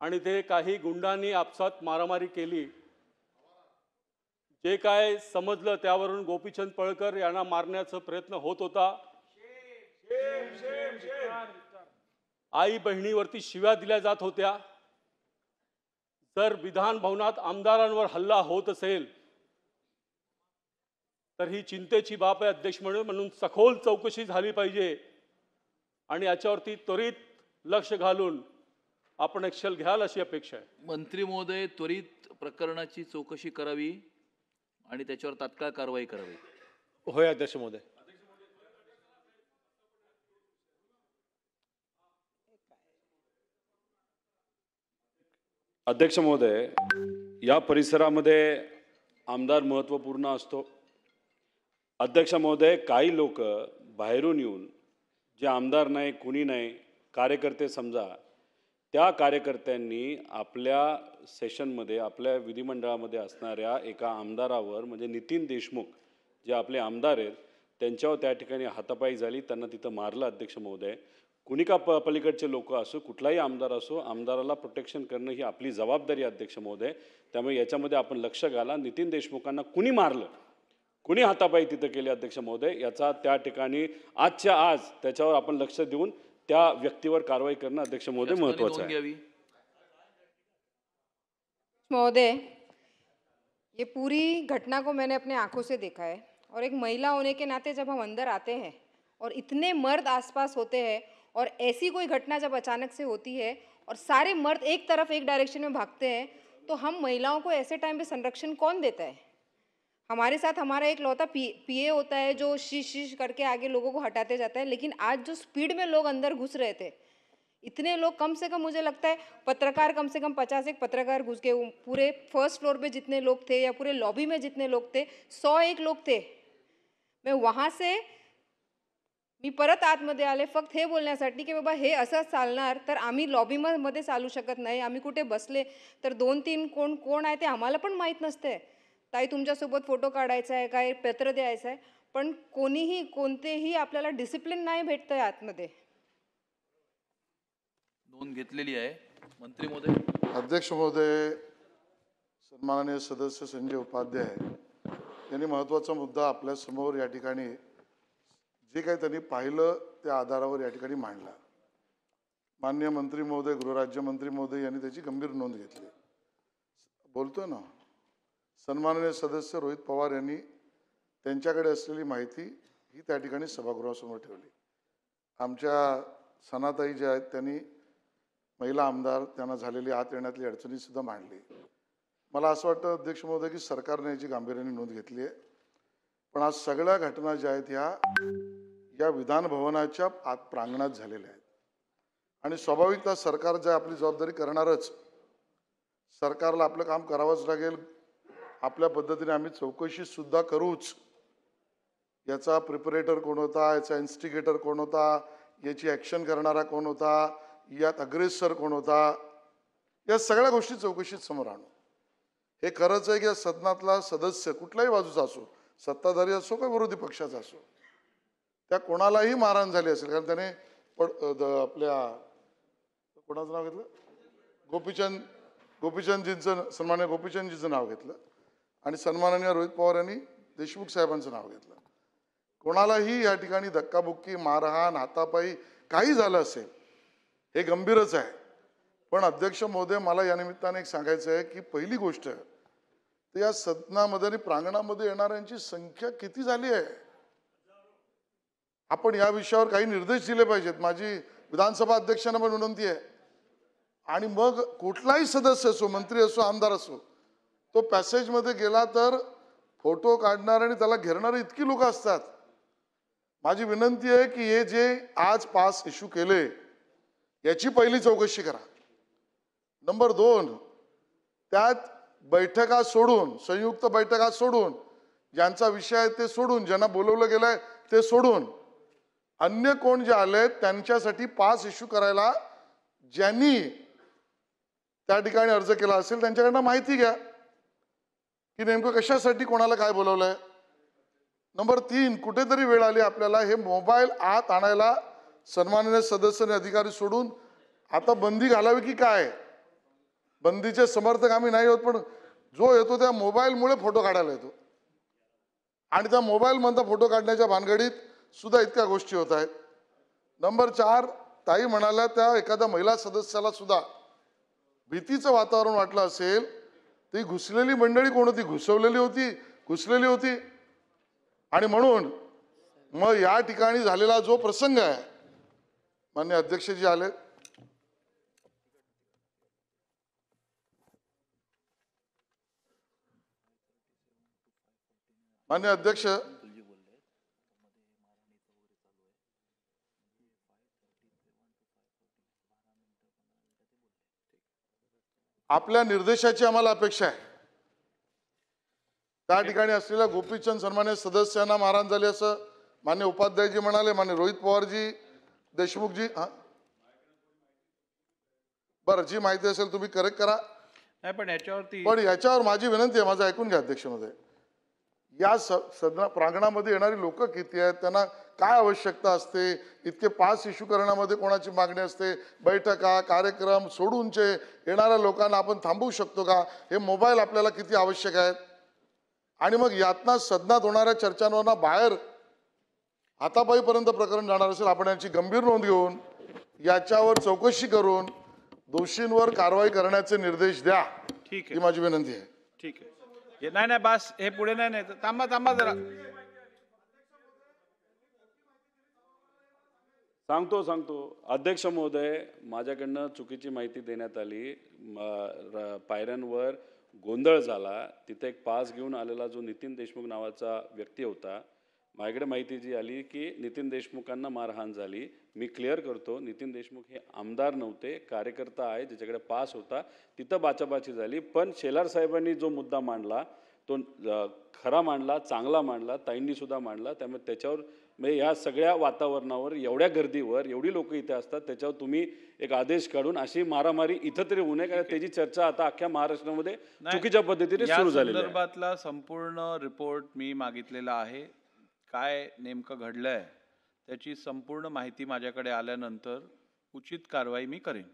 आणि ते काही गुंडांनी आपसात मारामारी केली। जे काय समजलं त्यावरून गोपीचंद पळकर यांना मारण्याचा प्रयत्न होत होता। आई बहिणीवरती शिव्या दिल्या जात होत्या। जर विधान भवनात आमदारांवर हल्ला होत असेल तर ही चिंतेची बाब आहे अध्यक्ष म्हणून सखोल चौकशी झाली पाहिजे आणि याच्यावरती त्वरित लक्ष घालून आपण ॲक्शन घ्याल अशी अपेक्षा आहे। मंत्री महोदय, त्वरित प्रकरणाची चौकशी करावी आणि त्याच्यावर तात्काळ कारवाई करावी। होय अध्यक्ष महोदय। अध्यक्ष महोदय, या परिसरामध्ये आमदार महत्त्वपूर्ण असतो। अध्यक्ष महोदय, काही लोक बाहेरून येऊन जे आमदार नाही कुणी नाही कार्यकर्ते समजा, त्या कार्यकर्त्यांनी आपल्या सेशनमध्ये आपल्या विधिमंडळामध्ये असणाऱ्या एका आमदारावर म्हणजे नितीन देशमुख जे आपले आमदार आहेत त्यांच्यावर त्या ठिकाणी हातापाई झाली, त्यांना तिथं मारलं। अध्यक्ष महोदय, कुणी का पलीकडचे लोक असो, कुठलाही आमदार असो, आमदाराला प्रोटेक्शन करणं ही आपली जबाबदारी आहे अध्यक्ष महोदय। त्यामुळे याच्यामध्ये आपण लक्ष घाला। नितीन देशमुखांना कुणी मारलं, कुणी हातापाई तिथं केले अध्यक्ष महोदय, याचा त्या ठिकाणी आजच्या आज त्याच्यावर आपण लक्ष देऊन त्या व्यक्तीवर कारवाई करणं अध्यक्ष महोदय महत्त्वाचं आहे। महोदय, ये पूरी घटना को मैंने अपने आंखों से देखा है और एक महिला होने के नाते जब हम अंदर आते हैं और इतने मर्द आसपास होते हैं और ऐसी कोई घटना जब अचानक से होती है और सारे मर्द एक तरफ एक डायरेक्शन में भागते हैं तो हम महिलाओं को ऐसे टाइम पे संरक्षण कौन देता है? हमारे साथ हमारा एक लौता पीए होता है जो शीश शीश करके आगे लोगों को हटाते जाता है, लेकिन आज जो स्पीड में लोग अंदर घुस रहे थे, इतने लोग, कम से कम मुझे लगता है पत्रकार कम से कम 50 एक पत्रकार घुस गए। पूरे फर्स्ट फ्लोर पे जितने लोग थे या पूरे लॉबी में जितने लोग थे 101 लोग थे। मैं वहाँ से मी परत आतमध्ये आले फक्त हे बोलण्यासाठी की बाबा हे असं चालणार तर आम्ही लॉबीमध्ये चालू शकत नाही, आम्ही कुठे बसले तर 2-3 कोण कोण आहे ते आम्हाला पण माहीत नसते। ताई तुमच्यासोबत फोटो काढायचा आहे, काय पत्र द्यायचं आहे, पण कोणीही कोणतेही आपल्याला डिसिप्लिन नाही भेटतंय आतमध्ये। नोंद घेतलेली आहे। मंत्री महोदय। अध्यक्ष महोदय, सन्माननीय सदस्य संजय उपाध्याय यांनी महत्त्वाचा मुद्दा आपल्या समोर या ठिकाणी जे काही त्यांनी पाहिलं त्या आधारावर या ठिकाणी मांडला। माननीय मंत्री महोदय, गृहराज्यमंत्री महोदय यांनी त्याची गंभीर नोंद घेतली। बोलतोय ना, सन्माननीय सदस्य रोहित पवार यांनी त्यांच्याकडे असलेली माहिती ही त्या ठिकाणी सभागृहासमोर ठेवली। आमच्या सनाताई ज्या आहेत त्यांनी महिला आमदार त्यांना झालेली आत येण्यातली अडचणीसुद्धा मांडली। मला असं वाटतं अध्यक्ष महोदय की सरकारने याची गांभीर्याने नोंद घेतली आहे, पण आज सगळ्या घटना ज्या आहेत या विधान भवनाच्या आत प्रांगणात झालेल्या आहेत आणि स्वाभाविकतः सरकार ज्या आपली जबाबदारी करणारच, सरकारला आपलं काम करावंच लागेल। आपल्या पद्धतीने आम्ही चौकशीसुद्धा करूच। याचा प्रिपरेटर कोण होता, याचा इन्स्टिगेटर कोण होता, याची ॲक्शन करणारा कोण होता, यात अग्रेसर कोण होता, या सगळ्या गोष्टी चौकशीत समोर आणू। हे खरंच आहे की सदनातला सदस्य कुठल्याही बाजूचा असो, सत्ताधारी असो का विरोधी पक्षाचा असो, त्या कोणालाही मारहाण झाली असेल, कारण त्याने आपल्या कोणाचं नाव घेतलं, गोपीचंदजींचं, सन्माननीय गोपीचंदजींचं नाव घेतलं आणि सन्माननीय रोहित पवार यांनी देशमुख साहेबांचं नाव घेतलं। कोणालाही या ठिकाणी धक्काबुक्की, मारहाण, हातापाई काही झालं असेल हे गंभीरच आहे। पण अध्यक्ष महोदय, मला या निमित्ताने एक सांगायचं आहे की पहिली गोष्ट तर या सदनामध्ये आणि प्रांगणामध्ये येणाऱ्यांची संख्या किती झाली आहे, आपण या विषयावर काही निर्देश दिले पाहिजेत। माझी विधानसभा अध्यक्षांना पण विनंती आहे। आणि मग कुठलाही सदस्य असो, मंत्री असो, आमदार असो, तो पॅसेजमध्ये गेला तर फोटो काढणार आणि त्याला घेरणारे इतकी लोक असतात। माझी विनंती आहे की हे जे आज पास इश्यू केले याची पहिली चौकशी करा। नंबर 2, त्यात बैठका सोडून, संयुक्त बैठका सोडून, ज्यांचा विषय आहे ते सोडून, ज्यांना बोलवलं गेलंय ते सोडून अन्य कोण जे आले त्यांच्यासाठी पास इश्यू करायला ज्यांनी त्या ठिकाणी अर्ज केला असेल त्यांच्याकडनं माहिती घ्या की नेमकं कशासाठी कोणाला काय बोलवलंय। नंबर 3, कुठेतरी वेळ आली आपल्याला हे मोबाईल आत आणायला सन्माननीय सदस्य आणि अधिकारी सोडून आता बंदी घालावी की काय, बंदीचे समर्थक आम्ही नाही आहोत, पण जो येतो त्या मोबाईलमुळे फोटो काढायला येतो आणि त्या मोबाईलमधला फोटो काढण्याच्या भानगडीत सुद्धा इतक्या गोष्टी होत आहेत. नंबर 4, ताई म्हणाल्या त्या एखाद्या महिला सदस्याला सुद्धा भीतीचं वातावरण वाटलं असेल. ती घुसलेली मंडळी कोण होती? घुसलेली होती. आणि म्हणून मग या ठिकाणी झालेला जो प्रसंग आहे, माननीय अध्यक्षजी आले, माननीय अध्यक्ष, आपल्या निर्देशाची आम्हाला अपेक्षा आहे. त्या ठिकाणी असलेल्या गोपीचंद सन्मान्य सदस्यांना मारहाण झाली असं मान्य उपाध्यायजी म्हणाले. मान्य रोहित पवारजी, देशमुखजी, बरं, जी माहिती असेल तुम्ही करेक्ट करा. नाही, पण याच्यावर माझी विनंती आहे, माझं ऐकून घ्या अध्यक्ष महोदय. या सदना प्रांगणामध्ये येणारी लोक किती आहेत, त्यांना काय आवश्यकता असते, इतके पास इश्यू करण्यामध्ये कोणाची मागणी असते, बैठका कार्यक्रम सोडूनचे येणाऱ्या लोकांना आपण थांबवू शकतो का, हे मोबाईल आपल्याला किती आवश्यक आहेत. आणि मग यातना सदनात होणाऱ्या चर्चांवर बाहेर हातापाईपर्यंत प्रकरण जाणार असेल, आपण याची गंभीर नोंद घेऊन याच्यावर चौकशी करून दोषींवर कारवाई करण्याचे निर्देश द्या. ठीक आहे, ही माझी विनंती आहे. ठीक आहे. नाही बस, हे पुढे नाही, थांबा जरा. सांगतो अध्यक्ष महोदय, माझ्याकडनं चुकीची माहिती देण्यात आली. पायऱ्यांवर गोंधळ झाला. तिथे एक पास घेऊन आलेला जो नितीन देशमुख नावाचा व्यक्ती होता, माझ्याकडे माहिती जी आली की नितीन देशमुखांना मारहाण झाली. मी क्लिअर करतो, नितीन देशमुख हे आमदार नव्हते, कार्यकर्ता आहे ज्याच्याकडे पास होता. तिथं बाचाबाची झाली. पण शेलार साहेबांनी जो मुद्दा मांडला तो खरा मांडला, चांगला मांडला, ताईंनी सुद्धा मांडला. त्यामुळे त्याच्यावर म्हणजे ह्या सगळ्या वातावरणावर, एवढ्या गर्दीवर, एवढी लोक इथे असतात, त्याच्यावर तुम्ही एक आदेश काढून अशी मारामारी इथं तरी होऊ नये, कारण त्याची चर्चा आता अख्ख्या महाराष्ट्रामध्ये चुकीच्या पद्धतीने सुरू झालेली आहे. संदर्भातला संपूर्ण रिपोर्ट मी मागितलेला आहे. काय नेमकं घडलंय त्याची संपूर्ण माहिती माझ्याकडे आल्यानंतर उचित कारवाई मी करेन.